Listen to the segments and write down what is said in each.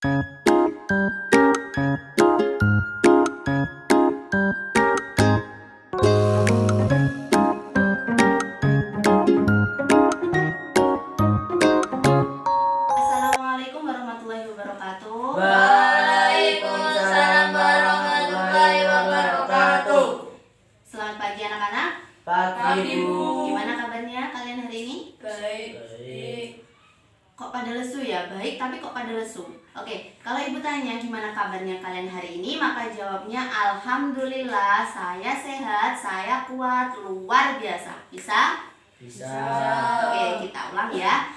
Assalamualaikum warahmatullahi wabarakatuh. Waalaikumsalam warahmatullahi wabarakatuh. Selamat pagi anak-anak. Pagi, Bu. Gimana kabarnya kalian hari ini? Baik. Kok pada lesu ya? Baik, tapi kok pada lesu? Oke, kalau ibu tanya gimana kabarnya kalian hari ini, maka jawabnya alhamdulillah, saya sehat, saya kuat, luar biasa. Bisa? Bisa. Oke, kita ulang ya.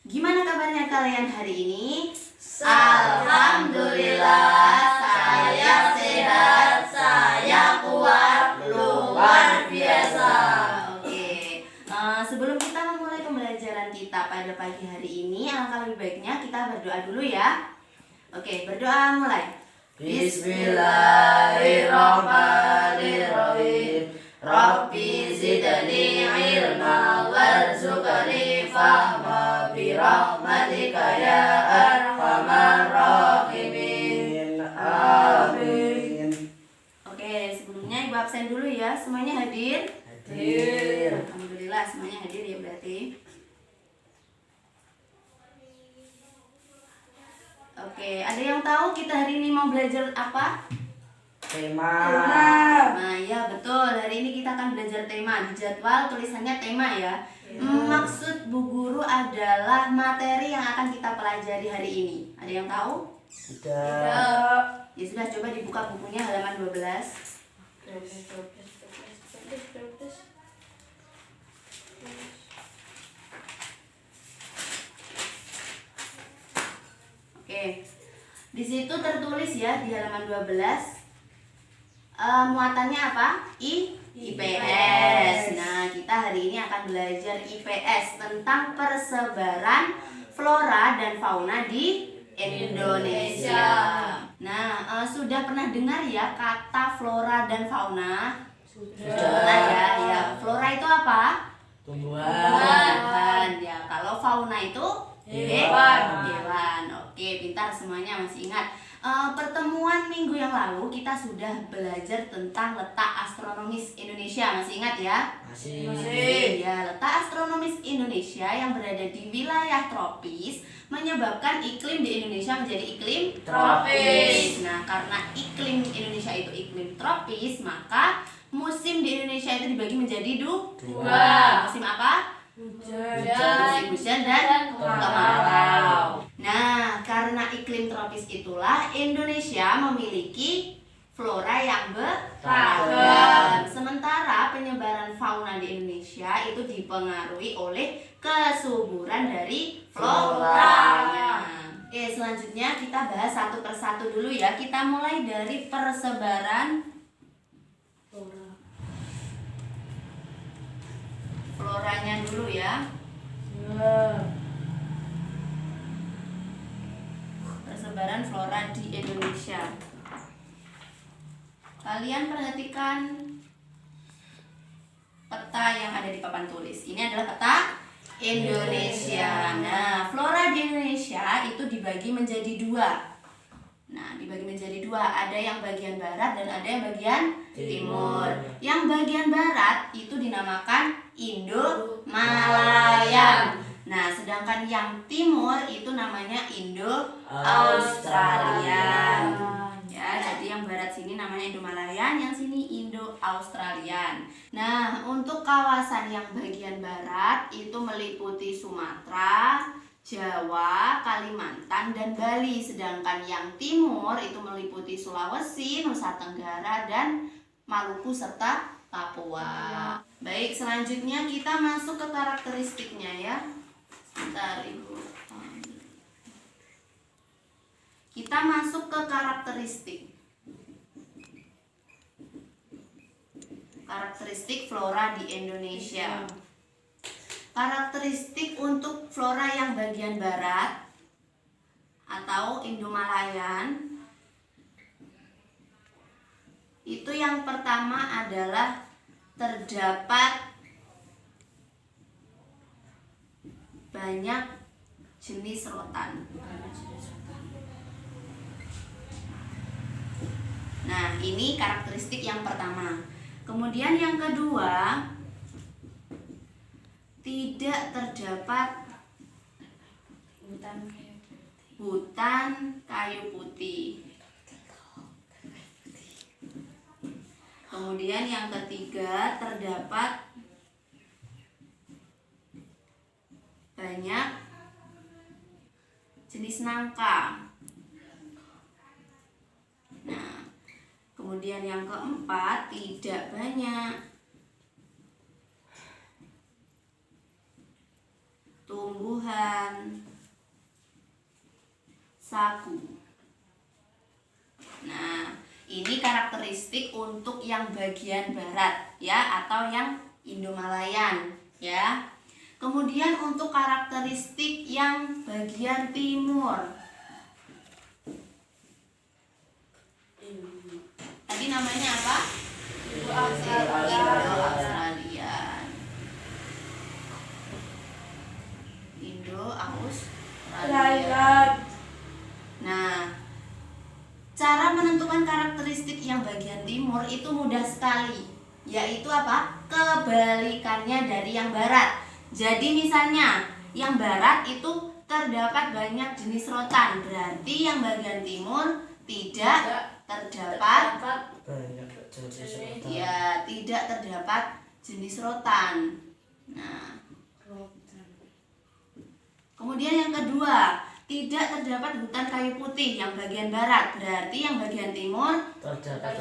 Gimana kabarnya kalian hari ini? Alhamdulillah, saya sehat, saya kuat, luar biasa. Oke, sebelum kita memulai pembelajaran kita pada pagi hari ini, alangkah lebih baiknya kita berdoa dulu ya. Oke, berdoa mulai. Bismillahirrahmanirrahim. Rabbi zidni ilma warzuqni fahma birahmatika ya arhamar rahimin. Amin. Oke, sebelumnya ibu absen dulu ya. Semuanya hadir? Hadir. Alhamdulillah semuanya hadir ya berarti. Oke, ada yang tahu kita hari ini mau belajar apa? Tema. Nah ya betul, hari ini kita akan belajar tema. Di jadwal tulisannya tema ya. Maksud Bu Guru adalah materi yang akan kita pelajari hari ini. Ada yang tahu? Tidak. Ya sudah, coba dibuka bukunya halaman 12. Oke, di situ tertulis ya di halaman 12. Muatannya apa? IPS. Nah, kita hari ini akan belajar IPS tentang persebaran flora dan fauna di Indonesia. Nah, sudah pernah dengar ya kata flora dan fauna? Sudah. Pernah ya? Ya, flora itu apa? Tumbuhan. Ya, kalau fauna itu Hewan. Hewan. Oke, pintar semuanya, masih ingat. Pertemuan minggu yang lalu kita sudah belajar tentang letak astronomis Indonesia, masih ingat ya? Masih. Ya, letak astronomis Indonesia yang berada di wilayah tropis menyebabkan iklim di Indonesia menjadi iklim Tropis. Nah, karena iklim Indonesia itu iklim tropis, maka musim di Indonesia itu dibagi menjadi dua. Musim apa? Musim hujan dan kemarau. Nah, karena iklim tropis itulah Indonesia memiliki flora yang beragam. Sementara penyebaran fauna di Indonesia itu dipengaruhi oleh kesuburan dari floranya. Oke, selanjutnya kita bahas satu persatu dulu ya. Kita mulai dari persebaran floranya dulu ya. Persebaran flora di Indonesia. Kalian perhatikan peta yang ada di papan tulis. Ini adalah peta Indonesia. Nah, flora di Indonesia itu dibagi menjadi dua. Ada yang bagian barat dan ada yang bagian timur. Yang bagian barat itu dinamakan Indo-Malayan. Nah, sedangkan yang timur itu namanya Indo-Australian. Ya, jadi yang barat sini namanya Indo-Malayan, yang sini Indo-Australian. Nah, untuk kawasan yang bagian barat itu meliputi Sumatera, Jawa, Kalimantan, dan Bali. Sedangkan yang timur itu meliputi Sulawesi, Nusa Tenggara, dan Maluku serta Papua. Baik, selanjutnya kita masuk ke karakteristiknya ya. Sebentar Ibu. Kita masuk ke karakteristik. Karakteristik flora di Indonesia. Karakteristik untuk flora yang bagian barat atau Indo-Malayan itu yang pertama adalah terdapat banyak jenis rotan. ini karakteristik yang pertama. Kemudian yang kedua, tidak terdapat hutan kayu putih. Kemudian yang ketiga, terdapat banyak jenis nangka. Nah, kemudian yang keempat, tidak banyak tumbuhan sagu. Nah, ini karakteristik untuk yang bagian barat ya, atau yang Indomalayan ya. Kemudian untuk karakteristik yang bagian timur, tadi namanya apa? Indo-Australian. Indo-Australian. Nah, cara menentukan karakteristik yang bagian timur itu mudah sekali, yaitu apa? Kebalikannya dari yang barat. Jadi misalnya yang barat itu terdapat banyak jenis rotan, berarti yang bagian timur tidak terdapat tidak terdapat jenis rotan. Nah, kemudian yang kedua, tidak terdapat hutan kayu putih yang bagian barat, berarti yang bagian timur terdapat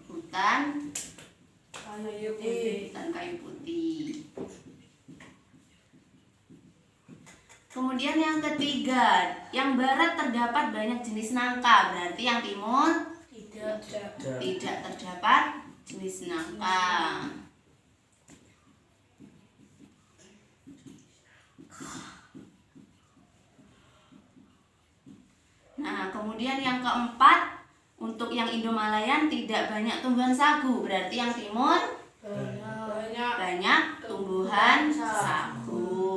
hutan kayu putih. Kemudian yang ketiga, yang barat terdapat banyak jenis nangka, berarti yang timur tidak terdapat jenis nangka. Nah, kemudian yang keempat, untuk yang Indomalayan tidak banyak tumbuhan sagu, berarti yang timur banyak tumbuhan sagu.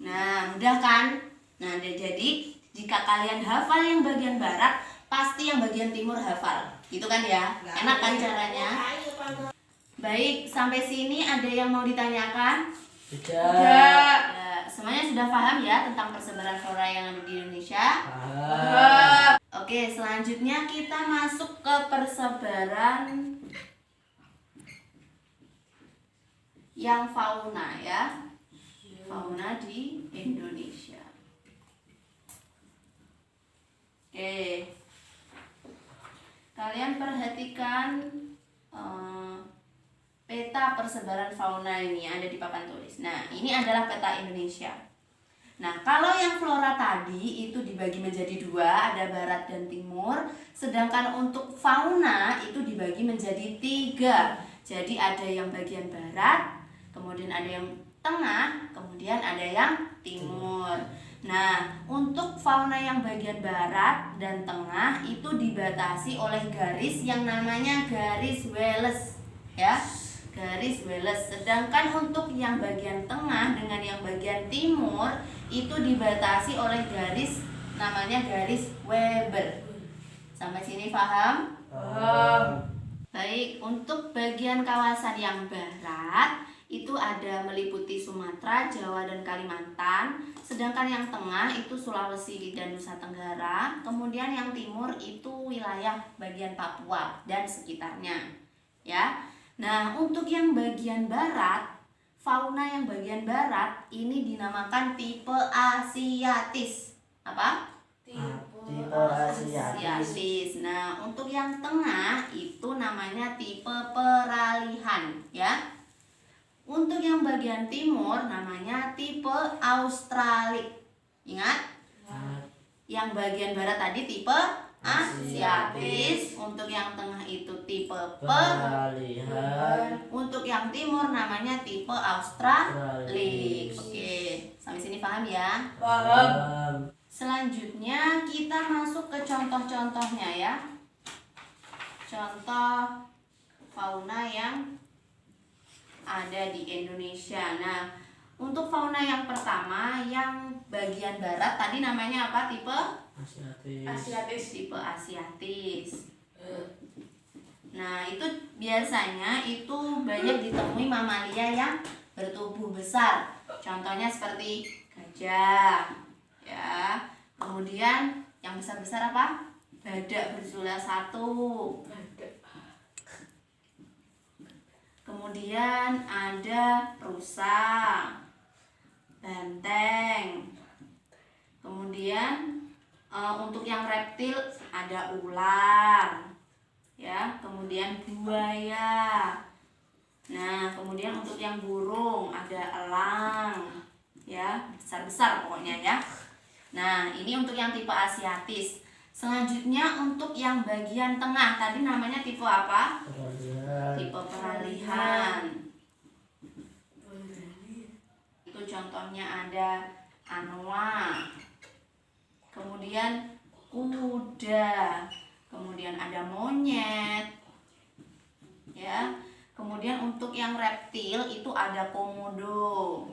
Nah, mudah kan? Nah, jadi jika kalian hafal yang bagian barat, pasti yang bagian timur hafal. Gitu kan ya? Enak kan caranya? Baik, sampai sini ada yang mau ditanyakan? Tidak. Ya, semuanya sudah paham ya tentang persebaran flora yang ada di Indonesia? Oke, selanjutnya kita masuk ke persebaran yang fauna ya. Fauna di Indonesia. Oke. Kalian perhatikan peta persebaran fauna ini ada di papan tulis. Nah, ini adalah peta Indonesia. Nah, kalau yang flora tadi itu dibagi menjadi dua, ada barat dan timur. Sedangkan untuk fauna itu dibagi menjadi tiga. Jadi ada yang bagian barat, kemudian ada yang tengah, kemudian ada yang timur. Nah, untuk fauna yang bagian barat dan tengah itu dibatasi oleh garis yang namanya garis Wallace ya. Garis Wallace. Sedangkan untuk yang bagian tengah dengan yang bagian timur itu dibatasi oleh garis namanya garis Weber. Sampai sini paham? Paham. Baik, untuk bagian kawasan yang barat itu ada meliputi Sumatera, Jawa, dan Kalimantan. Sedangkan yang tengah itu Sulawesi dan Nusa Tenggara. Kemudian yang timur itu wilayah bagian Papua dan sekitarnya ya. Nah, untuk yang bagian barat, fauna yang bagian barat ini dinamakan tipe Asiatis. Apa? Tipe Asiatis. Nah, untuk yang tengah itu namanya tipe peralihan ya. Untuk yang bagian timur namanya tipe Australik. Ingat? Yang bagian barat tadi tipe Asiatis. Untuk yang tengah itu tipe peralihan. Untuk yang timur namanya tipe Australik. Oke, sampai sini paham ya? Paham. Selanjutnya kita masuk ke contoh-contohnya ya. Contoh fauna yang ada di Indonesia. Nah, Untuk fauna yang pertama yang bagian barat tadi namanya apa? Tipe tipe asiatis. Nah, itu biasanya itu banyak ditemui mamalia yang bertubuh besar. Contohnya seperti gajah, ya. Kemudian yang besar-besar apa? Badak bersula 1. Kemudian ada rusa, banteng. Kemudian untuk yang reptil ada ular, ya. Kemudian buaya. Nah, kemudian untuk yang burung ada elang, ya, besar-besar pokoknya ya. Nah, ini untuk yang tipe asiatis. Selanjutnya untuk yang bagian tengah tadi namanya tipe apa? Tipe peralihan. Itu contohnya ada anoa. Kemudian kuda. Kemudian ada monyet. Ya. Kemudian untuk yang reptil itu ada komodo.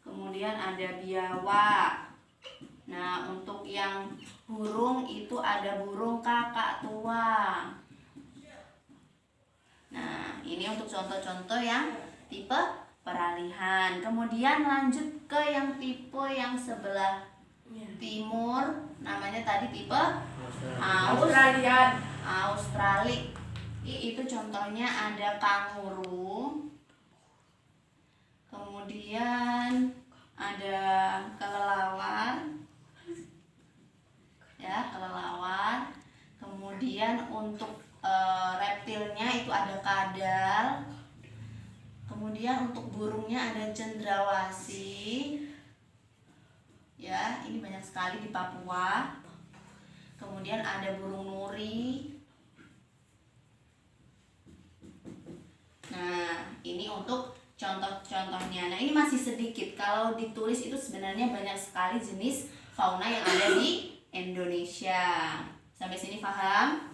Kemudian ada biawak. Nah, untuk yang burung itu ada burung kakak tua. Nah, ini untuk contoh-contoh yang tipe peralihan. Kemudian lanjut ke yang tipe yang sebelah timur, namanya tadi tipe Australia. Itu contohnya ada kanguru. Kemudian ada kelelawar. Ya, kelelawar. Kemudian untuk reptilnya itu ada kadal. Kemudian untuk burungnya ada cendrawasih. Ya, ini banyak sekali di Papua. Kemudian ada burung nuri. Nah, ini untuk contoh-contohnya. Nah, ini masih sedikit. Kalau ditulis itu sebenarnya banyak sekali jenis fauna yang ada di Indonesia. Sampai sini paham?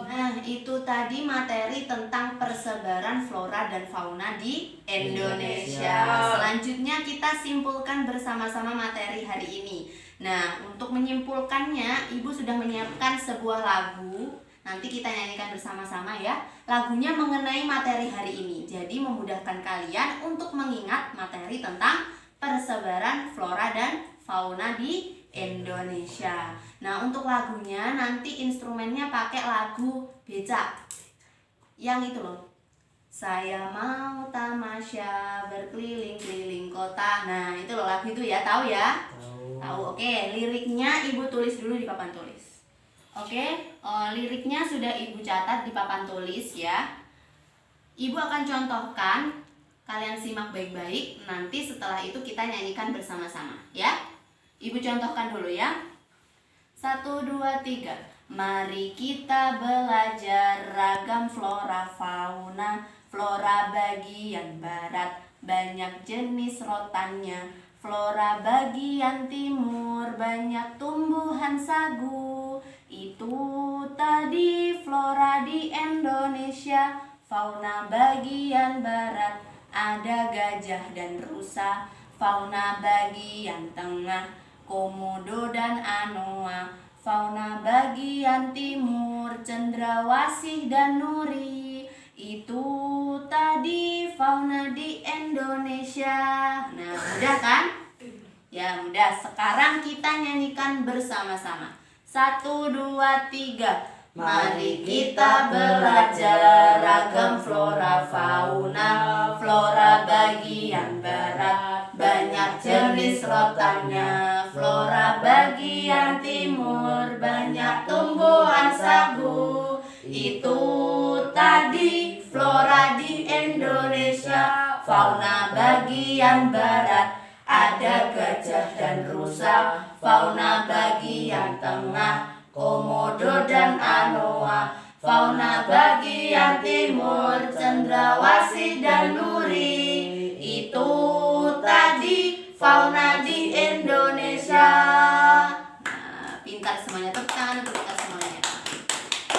Nah, itu tadi materi tentang persebaran flora dan fauna di Indonesia. Selanjutnya kita simpulkan bersama-sama materi hari ini. Nah, untuk menyimpulkannya, Ibu sudah menyiapkan sebuah lagu. Nanti kita nyanyikan bersama-sama ya. Lagunya mengenai materi hari ini. Jadi memudahkan kalian untuk mengingat materi tentang persebaran flora dan fauna di Indonesia. Nah, untuk lagunya nanti instrumennya pakai lagu becak. Yang itu loh. Saya mau tamasya berkeliling-keliling kota. Nah, itu loh lagu itu ya, tahu ya? Tahu. Oke, liriknya Ibu tulis dulu di papan tulis. Oke, liriknya sudah Ibu catat di papan tulis ya. Ibu akan contohkan, kalian simak baik-baik. Nanti setelah itu kita nyanyikan bersama-sama ya. Ibu contohkan dulu ya. 1, 2, 3. Mari kita belajar ragam flora fauna. Flora bagian barat banyak jenis rotannya. Flora bagian timur banyak tumbuhan sagu. Itu tadi flora di Indonesia. Fauna bagian barat ada gajah dan rusa. Fauna bagian tengah komodo dan anoa. Fauna bagian timur cendrawasih dan nuri. Itu tadi fauna di Indonesia. Nah, mudah kan? Ya, mudah. Sekarang kita nyanyikan bersama-sama. 1, 2, 3. Mari kita belajar ragam flora fauna. Flora bagian barat banyak jenis rotannya. Flora bagian timur banyak tumbuhan sagu. Itu tadi flora di Indonesia. Fauna bagian barat ada gajah dan rusa. Fauna bagian tengah komodo dan anoa. Fauna bagian timur cendrawasih dan nuri. Itu tadi fauna di Indonesia. Nah, pintar semuanya. Tepuk tangan untuk kita semuanya.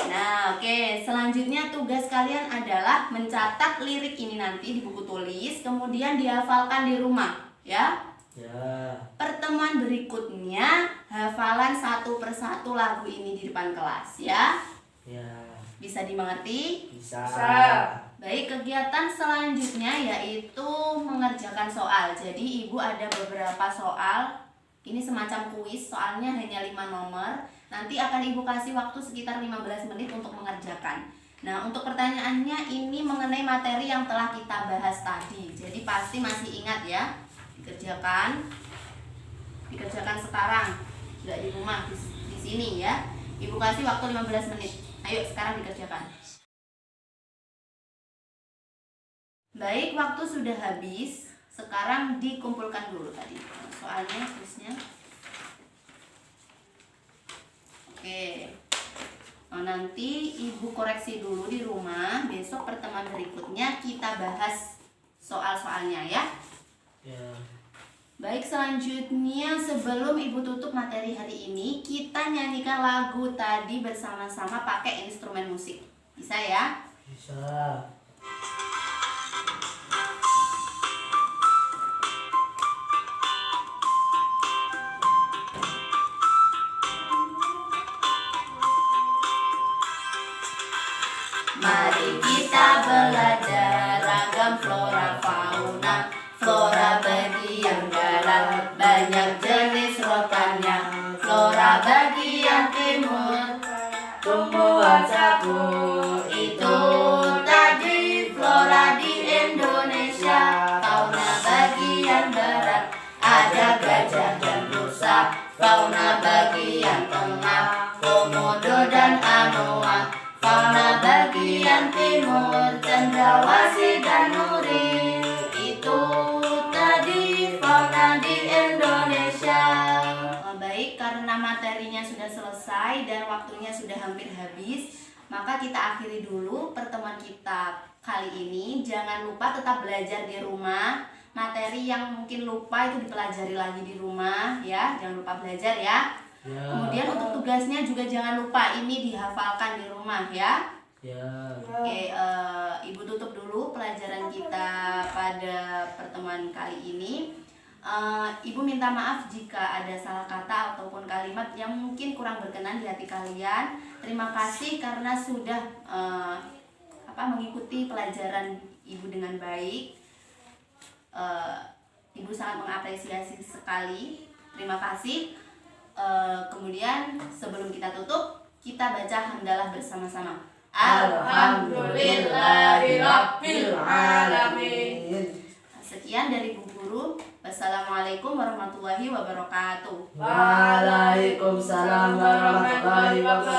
Nah, oke, selanjutnya tugas kalian kalian adalah mencatat lirik ini nanti di buku tulis, kemudian dihafalkan di rumah, ya. Ya. Pertemuan berikutnya hafalan satu persatu lagu ini di depan kelas, ya. Ya. Bisa dimengerti? Bisa. Baik, kegiatan selanjutnya yaitu mengerjakan soal. Jadi ibu ada beberapa soal. Ini semacam kuis, soalnya hanya 5 nomor. Nanti akan ibu kasih waktu sekitar 15 menit untuk mengerjakan. Nah, untuk pertanyaannya ini mengenai materi yang telah kita bahas tadi. Jadi pasti masih ingat ya. Dikerjakan sekarang. Tidak di rumah, di sini ya. Ibu kasih waktu 15 menit. Ayo sekarang dikerjakan. Baik, waktu sudah habis. Sekarang dikumpulkan dulu tadi soalnya, kuisnya. Oke. Nah, nanti ibu koreksi dulu di rumah. Besok pertemuan berikutnya kita bahas soal-soalnya ya. Ya. Baik, selanjutnya sebelum ibu tutup materi hari ini, kita nyanyikan lagu tadi bersama-sama pakai instrumen musik. Bisa ya? Bisa. Mari kita belajar ragam flora fauna. Flora bagian barat banyak jenis rotannya. Flora bagian timur Tumbuhan sapu itu tadi flora di Indonesia. Fauna bagian barat ada gajah dan rusa. Fauna bagian tengah komodo dan anoa. Fauna bagian timur cendrawasih dan nuri. Itu tadi fauna di Indonesia. Baik, karena materinya sudah selesai dan waktunya sudah hampir habis, maka kita akhiri dulu pertemuan kita kali ini. Jangan lupa tetap belajar di rumah. Materi yang mungkin lupa itu dipelajari lagi di rumah ya. Jangan lupa belajar ya. Ya. Kemudian untuk tugasnya juga jangan lupa ini dihafalkan di rumah ya. Ya. Oke, ibu tutup dulu pelajaran kita pada pertemuan kali ini. Ibu minta maaf jika ada salah kata ataupun kalimat yang mungkin kurang berkenan di hati kalian. Terima kasih karena sudah mengikuti pelajaran ibu dengan baik. Ibu sangat mengapresiasi sekali. Terima kasih. Kemudian sebelum kita tutup, kita baca hamdalah bersama-sama. Alhamdulillahirabbil alamin. Sekian dari Bu Guru. Wassalamualaikum warahmatullahi wabarakatuh. Waalaikumsalam warahmatullahi wabarakatuh.